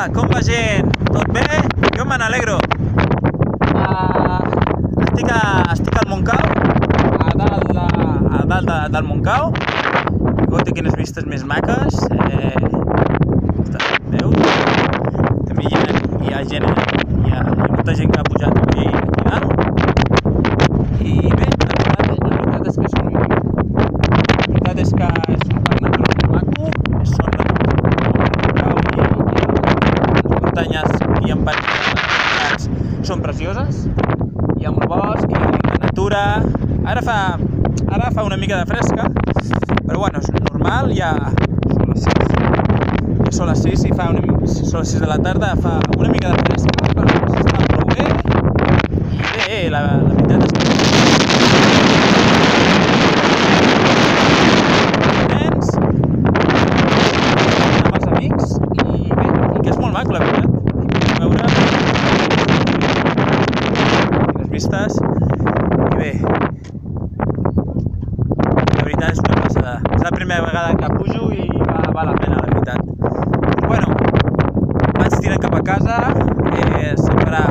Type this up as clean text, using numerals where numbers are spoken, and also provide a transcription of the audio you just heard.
com va gent? Tot bé? Jo me n'alegro. Estic al Montcau, a dalt del Montcau. Escolta, quines vistes més maques. Veus? També hi ha gent, hi ha molta gent que ha pujat aquí dalt. I bé, la veritat és que és un parc natural maco, és zona del Montcau i les muntanyes i en parcs són precioses. Hi ha molt bosc, hi ha molta natura. Ara fa una mica de fresca, però bueno, és normal, ja són les 6 i són les 6 de la tarda, fa una mica de fresca, però s'està prou bé. I bé, la veritat és que nens, amb els amics, i bé, que és molt maco, la veritat. Veure les vistes, i bé, la veritat és una passada. És la primera vegada que pujo i val la pena, la veritat. Bueno, vaig tirant cap a casa, se'm farà